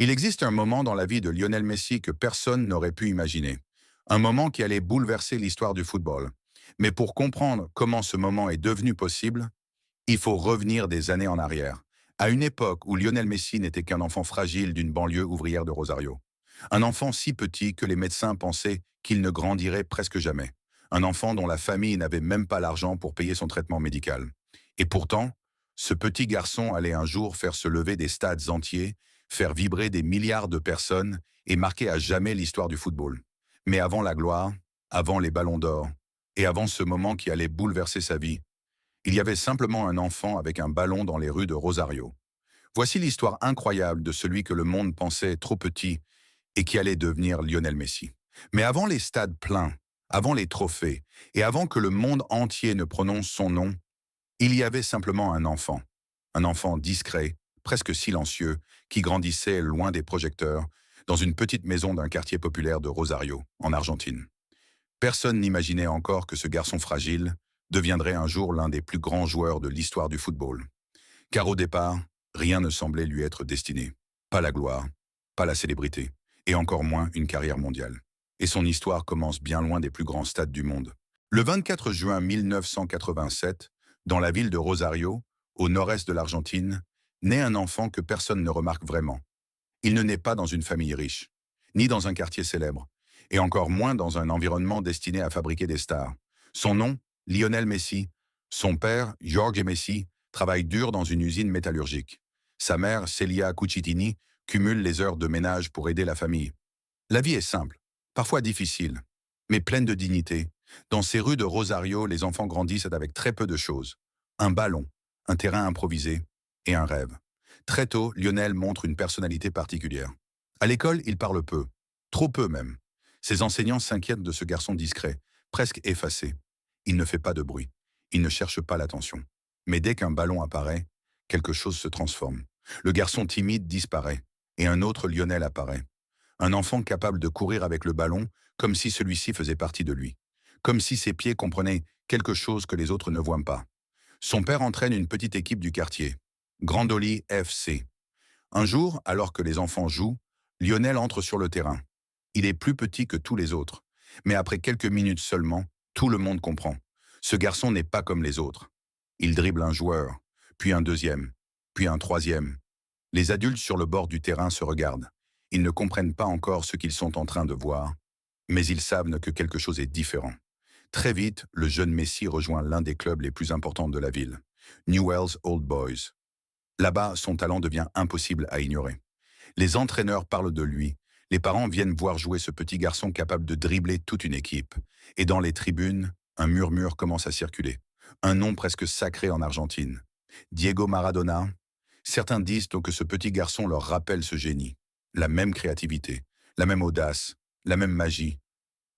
Il existe un moment dans la vie de Lionel Messi que personne n'aurait pu imaginer. Un moment qui allait bouleverser l'histoire du football. Mais pour comprendre comment ce moment est devenu possible, il faut revenir des années en arrière, à une époque où Lionel Messi n'était qu'un enfant fragile d'une banlieue ouvrière de Rosario. Un enfant si petit que les médecins pensaient qu'il ne grandirait presque jamais. Un enfant dont la famille n'avait même pas l'argent pour payer son traitement médical. Et pourtant, ce petit garçon allait un jour faire se lever des stades entiers, faire vibrer des milliards de personnes et marquer à jamais l'histoire du football. Mais avant la gloire, avant les ballons d'or, et avant ce moment qui allait bouleverser sa vie, il y avait simplement un enfant avec un ballon dans les rues de Rosario. Voici l'histoire incroyable de celui que le monde pensait trop petit et qui allait devenir Lionel Messi. Mais avant les stades pleins, avant les trophées, et avant que le monde entier ne prononce son nom, il y avait simplement un enfant discret, presque silencieux, qui grandissait loin des projecteurs, dans une petite maison d'un quartier populaire de Rosario, en Argentine. Personne n'imaginait encore que ce garçon fragile deviendrait un jour l'un des plus grands joueurs de l'histoire du football. Car au départ, rien ne semblait lui être destiné. Pas la gloire, pas la célébrité, et encore moins une carrière mondiale. Et son histoire commence bien loin des plus grands stades du monde. Le 24 juin 1987, dans la ville de Rosario, au nord-est de l'Argentine, naît un enfant que personne ne remarque vraiment. Il ne naît pas dans une famille riche, ni dans un quartier célèbre, et encore moins dans un environnement destiné à fabriquer des stars. Son nom, Lionel Messi. Son père, Jorge Messi, travaille dur dans une usine métallurgique. Sa mère, Celia Cucitini, cumule les heures de ménage pour aider la famille. La vie est simple, parfois difficile, mais pleine de dignité. Dans ces rues de Rosario, les enfants grandissent avec très peu de choses. Un ballon, un terrain improvisé et un rêve. Très tôt, Lionel montre une personnalité particulière. À l'école, il parle peu, trop peu même. Ses enseignants s'inquiètent de ce garçon discret, presque effacé. Il ne fait pas de bruit, il ne cherche pas l'attention. Mais dès qu'un ballon apparaît, quelque chose se transforme. Le garçon timide disparaît, et un autre Lionel apparaît. Un enfant capable de courir avec le ballon, comme si celui-ci faisait partie de lui. Comme si ses pieds comprenaient quelque chose que les autres ne voient pas. Son père entraîne une petite équipe du quartier, Grandoli FC. Un jour, alors que les enfants jouent, Lionel entre sur le terrain. Il est plus petit que tous les autres, mais après quelques minutes seulement, tout le monde comprend. Ce garçon n'est pas comme les autres. Il dribble un joueur, puis un deuxième, puis un troisième. Les adultes sur le bord du terrain se regardent. Ils ne comprennent pas encore ce qu'ils sont en train de voir, mais ils savent que quelque chose est différent. Très vite, le jeune Messi rejoint l'un des clubs les plus importants de la ville, Newell's Old Boys. Là-bas, son talent devient impossible à ignorer. Les entraîneurs parlent de lui, les parents viennent voir jouer ce petit garçon capable de dribbler toute une équipe. Et dans les tribunes, un murmure commence à circuler. Un nom presque sacré en Argentine. Diego Maradona. Certains disent que ce petit garçon leur rappelle ce génie. La même créativité, la même audace, la même magie.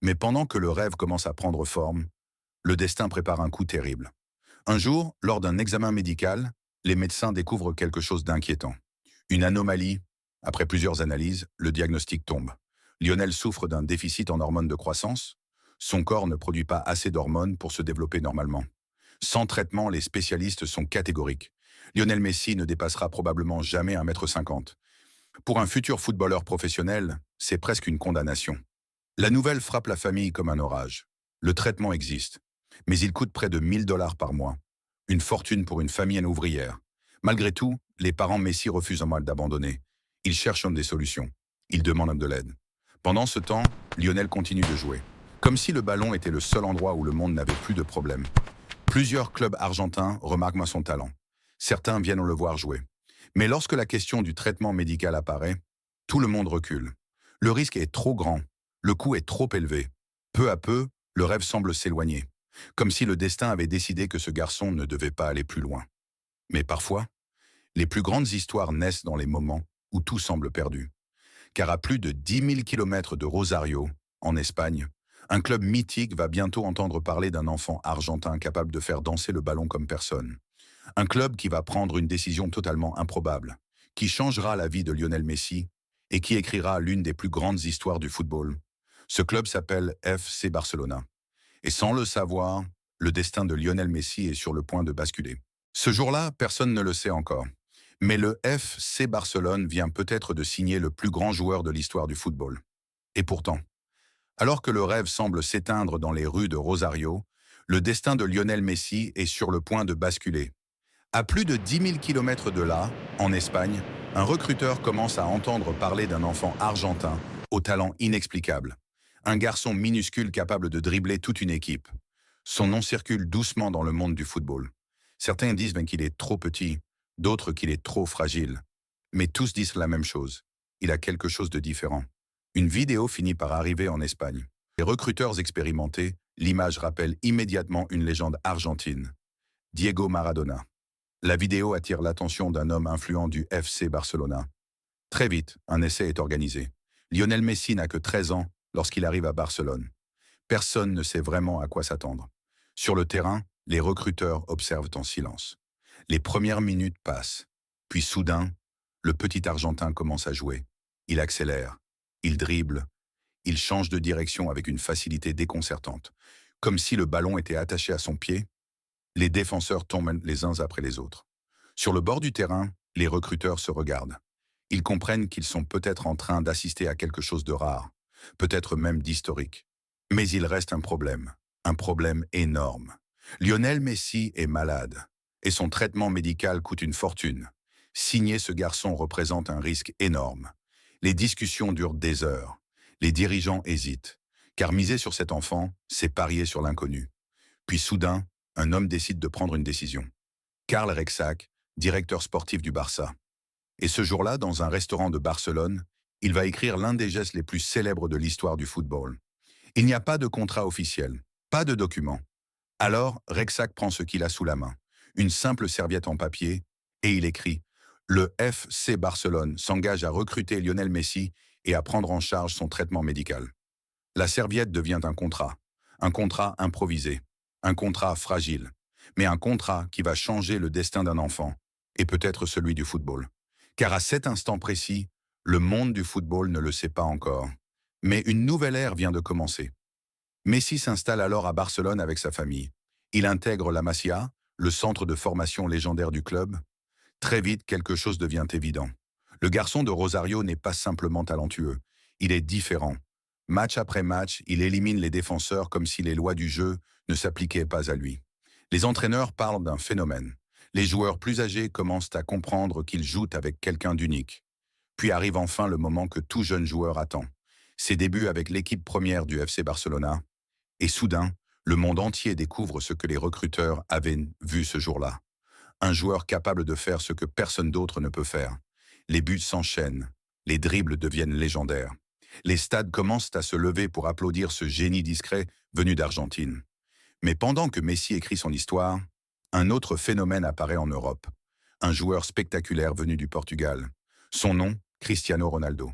Mais pendant que le rêve commence à prendre forme, le destin prépare un coup terrible. Un jour, lors d'un examen médical, les médecins découvrent quelque chose d'inquiétant. Une anomalie. Après plusieurs analyses, le diagnostic tombe. Lionel souffre d'un déficit en hormones de croissance. Son corps ne produit pas assez d'hormones pour se développer normalement. Sans traitement, les spécialistes sont catégoriques. Lionel Messi ne dépassera probablement jamais 1,50 m. Pour un futur footballeur professionnel, c'est presque une condamnation. La nouvelle frappe la famille comme un orage. Le traitement existe, mais il coûte près de 1 000 $ par mois. Une fortune pour une famille ouvrière. Malgré tout, les parents Messi refusent en mal d'abandonner. Ils cherchent des solutions. Ils demandent de l'aide. Pendant ce temps, Lionel continue de jouer. Comme si le ballon était le seul endroit où le monde n'avait plus de problème. Plusieurs clubs argentins remarquent son talent. Certains viennent le voir jouer. Mais lorsque la question du traitement médical apparaît, tout le monde recule. Le risque est trop grand. Le coût est trop élevé. Peu à peu, le rêve semble s'éloigner. Comme si le destin avait décidé que ce garçon ne devait pas aller plus loin. Mais parfois, les plus grandes histoires naissent dans les moments où tout semble perdu. Car à plus de 10 000 kilomètres de Rosario, en Espagne, un club mythique va bientôt entendre parler d'un enfant argentin capable de faire danser le ballon comme personne. Un club qui va prendre une décision totalement improbable, qui changera la vie de Lionel Messi et qui écrira l'une des plus grandes histoires du football. Ce club s'appelle FC Barcelona. Et sans le savoir, le destin de Lionel Messi est sur le point de basculer. Ce jour-là, personne ne le sait encore. Mais le FC Barcelone vient peut-être de signer le plus grand joueur de l'histoire du football. Et pourtant, alors que le rêve semble s'éteindre dans les rues de Rosario, le destin de Lionel Messi est sur le point de basculer. À plus de 10 000 kilomètres de là, en Espagne, un recruteur commence à entendre parler d'un enfant argentin au talent inexplicable. Un garçon minuscule capable de dribbler toute une équipe. Son nom circule doucement dans le monde du football. Certains disent qu'il est trop petit, d'autres qu'il est trop fragile. Mais tous disent la même chose. Il a quelque chose de différent. Une vidéo finit par arriver en Espagne. Les recruteurs expérimentés, l'image rappelle immédiatement une légende argentine. Diego Maradona. La vidéo attire l'attention d'un homme influent du FC Barcelona. Très vite, un essai est organisé. Lionel Messi n'a que 13 ans lorsqu'il arrive à Barcelone. Personne ne sait vraiment à quoi s'attendre. Sur le terrain, les recruteurs observent en silence. Les premières minutes passent. Puis soudain, le petit Argentin commence à jouer. Il accélère, il dribble, il change de direction avec une facilité déconcertante. Comme si le ballon était attaché à son pied, les défenseurs tombent les uns après les autres. Sur le bord du terrain, les recruteurs se regardent. Ils comprennent qu'ils sont peut-être en train d'assister à quelque chose de rare, peut-être même d'historique. Mais il reste un problème énorme. Lionel Messi est malade, et son traitement médical coûte une fortune. Signer ce garçon représente un risque énorme. Les discussions durent des heures. Les dirigeants hésitent, car miser sur cet enfant, c'est parier sur l'inconnu. Puis soudain, un homme décide de prendre une décision. Karl Rexach, directeur sportif du Barça. Et ce jour-là, dans un restaurant de Barcelone, il va écrire l'un des gestes les plus célèbres de l'histoire du football. Il n'y a pas de contrat officiel, pas de document. Alors, Rexach prend ce qu'il a sous la main, une simple serviette en papier, et il écrit « Le FC Barcelone s'engage à recruter Lionel Messi et à prendre en charge son traitement médical. » La serviette devient un contrat improvisé, un contrat fragile, mais un contrat qui va changer le destin d'un enfant, et peut-être celui du football. Car à cet instant précis, le monde du football ne le sait pas encore. Mais une nouvelle ère vient de commencer. Messi s'installe alors à Barcelone avec sa famille. Il intègre la Masia, le centre de formation légendaire du club. Très vite, quelque chose devient évident. Le garçon de Rosario n'est pas simplement talentueux, il est différent. Match après match, il élimine les défenseurs comme si les lois du jeu ne s'appliquaient pas à lui. Les entraîneurs parlent d'un phénomène. Les joueurs plus âgés commencent à comprendre qu'ils jouent avec quelqu'un d'unique. Puis arrive enfin le moment que tout jeune joueur attend. Ses débuts avec l'équipe première du FC Barcelona. Et soudain, le monde entier découvre ce que les recruteurs avaient vu ce jour-là. Un joueur capable de faire ce que personne d'autre ne peut faire. Les buts s'enchaînent, les dribbles deviennent légendaires. Les stades commencent à se lever pour applaudir ce génie discret venu d'Argentine. Mais pendant que Messi écrit son histoire, un autre phénomène apparaît en Europe. Un joueur spectaculaire venu du Portugal. Son nom, Cristiano Ronaldo.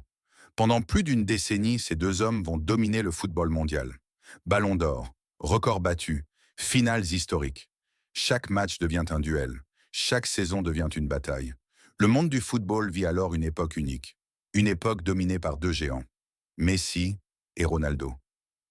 Pendant plus d'une décennie, ces deux hommes vont dominer le football mondial. Ballon d'or, records battus, finales historiques. Chaque match devient un duel. Chaque saison devient une bataille. Le monde du football vit alors une époque unique. Une époque dominée par deux géants, Messi et Ronaldo.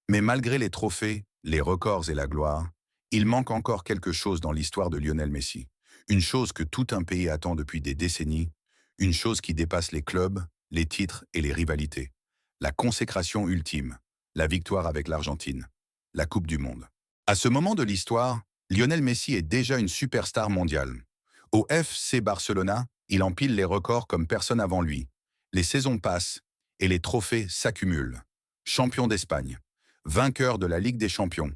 Mais malgré les trophées, les records et la gloire, il manque encore quelque chose dans l'histoire de Lionel Messi. Une chose que tout un pays attend depuis des décennies, une chose qui dépasse les clubs, les titres et les rivalités. La consécration ultime, la victoire avec l'Argentine, la Coupe du Monde. À ce moment de l'histoire, Lionel Messi est déjà une superstar mondiale. Au FC Barcelona, il empile les records comme personne avant lui. Les saisons passent et les trophées s'accumulent. Champion d'Espagne, vainqueur de la Ligue des Champions,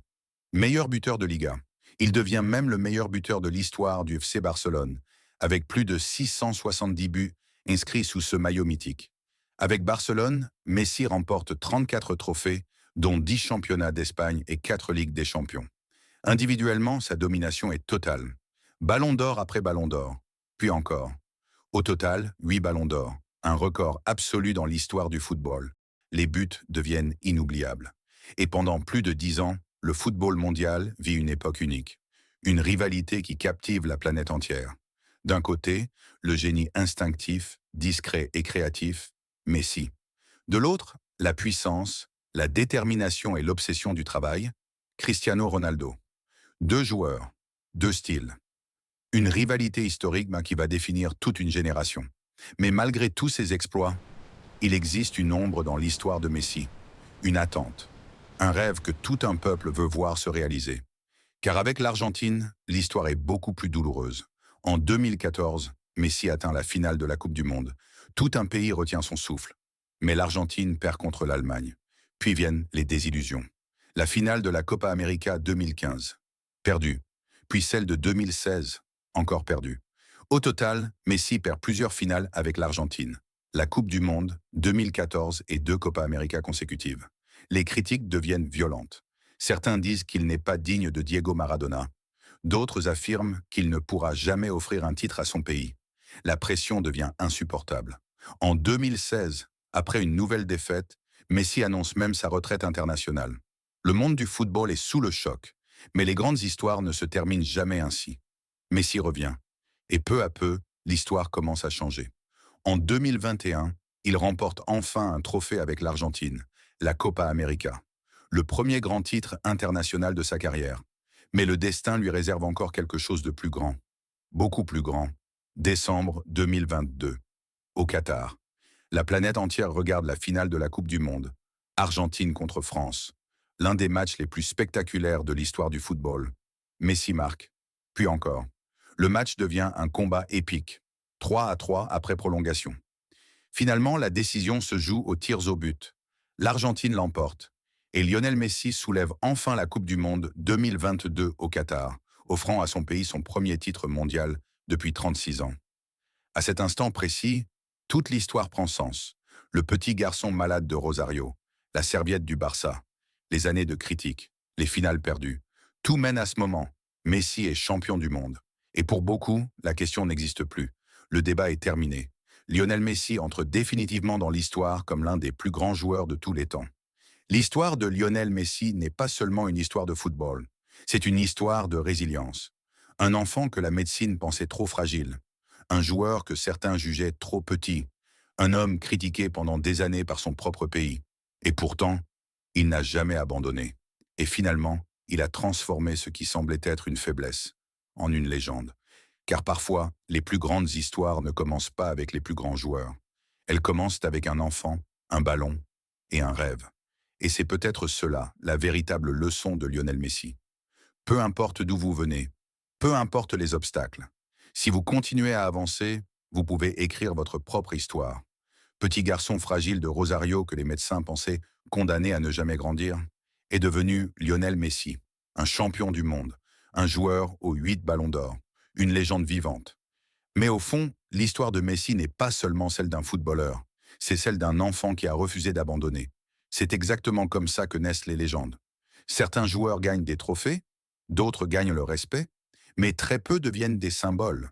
meilleur buteur de Liga. Il devient même le meilleur buteur de l'histoire du FC Barcelone, avec plus de 670 buts inscrits sous ce maillot mythique. Avec Barcelone, Messi remporte 34 trophées, dont 10 championnats d'Espagne et 4 Ligues des Champions. Individuellement, sa domination est totale. Ballon d'or après ballon d'or, puis encore. Au total, 8 ballons d'or, un record absolu dans l'histoire du football. Les buts deviennent inoubliables. Et pendant plus de 10 ans, le football mondial vit une époque unique. Une rivalité qui captive la planète entière. D'un côté, le génie instinctif, discret et créatif, Messi. De l'autre, la puissance, la détermination et l'obsession du travail, Cristiano Ronaldo. Deux joueurs, deux styles. Une rivalité historique qui va définir toute une génération. Mais malgré tous ces exploits, il existe une ombre dans l'histoire de Messi, une attente, un rêve que tout un peuple veut voir se réaliser. Car avec l'Argentine, l'histoire est beaucoup plus douloureuse. En 2014, Messi atteint la finale de la Coupe du Monde. Tout un pays retient son souffle. Mais l'Argentine perd contre l'Allemagne. Puis viennent les désillusions. La finale de la Copa América 2015, perdue. Puis celle de 2016, encore perdue. Au total, Messi perd plusieurs finales avec l'Argentine. La Coupe du Monde, 2014 et 2 Copa América consécutives. Les critiques deviennent violentes. Certains disent qu'il n'est pas digne de Diego Maradona. D'autres affirment qu'il ne pourra jamais offrir un titre à son pays. La pression devient insupportable. En 2016, après une nouvelle défaite, Messi annonce même sa retraite internationale. Le monde du football est sous le choc, mais les grandes histoires ne se terminent jamais ainsi. Messi revient, et peu à peu, l'histoire commence à changer. En 2021, il remporte enfin un trophée avec l'Argentine, la Copa América, le premier grand titre international de sa carrière. Mais le destin lui réserve encore quelque chose de plus grand, beaucoup plus grand. Décembre 2022, au Qatar. La planète entière regarde la finale de la Coupe du Monde. Argentine contre France. L'un des matchs les plus spectaculaires de l'histoire du football. Messi marque. Puis encore. Le match devient un combat épique. 3-3 après prolongation. Finalement, la décision se joue aux tirs au but. L'Argentine l'emporte. Et Lionel Messi soulève enfin la Coupe du Monde 2022 au Qatar, offrant à son pays son premier titre mondial depuis 36 ans. À cet instant précis, toute l'histoire prend sens. Le petit garçon malade de Rosario, la serviette du Barça, les années de critiques, les finales perdues. Tout mène à ce moment. Messi est champion du monde. Et pour beaucoup, la question n'existe plus. Le débat est terminé. Lionel Messi entre définitivement dans l'histoire comme l'un des plus grands joueurs de tous les temps. L'histoire de Lionel Messi n'est pas seulement une histoire de football. C'est une histoire de résilience. Un enfant que la médecine pensait trop fragile. Un joueur que certains jugeaient trop petit. Un homme critiqué pendant des années par son propre pays. Et pourtant, il n'a jamais abandonné. Et finalement, il a transformé ce qui semblait être une faiblesse en une légende. Car parfois, les plus grandes histoires ne commencent pas avec les plus grands joueurs. Elles commencent avec un enfant, un ballon et un rêve. Et c'est peut-être cela, la véritable leçon de Lionel Messi. Peu importe d'où vous venez, peu importe les obstacles. Si vous continuez à avancer, vous pouvez écrire votre propre histoire. Petit garçon fragile de Rosario que les médecins pensaient condamné à ne jamais grandir, est devenu Lionel Messi, un champion du monde, un joueur aux 8 ballons d'or, une légende vivante. Mais au fond, l'histoire de Messi n'est pas seulement celle d'un footballeur, c'est celle d'un enfant qui a refusé d'abandonner. C'est exactement comme ça que naissent les légendes. Certains joueurs gagnent des trophées, d'autres gagnent le respect, mais très peu deviennent des symboles.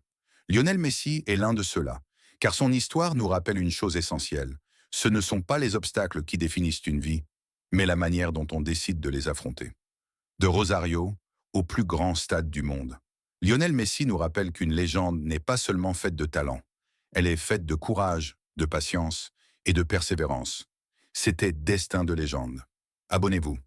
Lionel Messi est l'un de ceux-là, car son histoire nous rappelle une chose essentielle. Ce ne sont pas les obstacles qui définissent une vie, mais la manière dont on décide de les affronter. De Rosario au plus grand stade du monde. Lionel Messi nous rappelle qu'une légende n'est pas seulement faite de talent, elle est faite de courage, de patience et de persévérance. C'était Destin de légende. Abonnez-vous.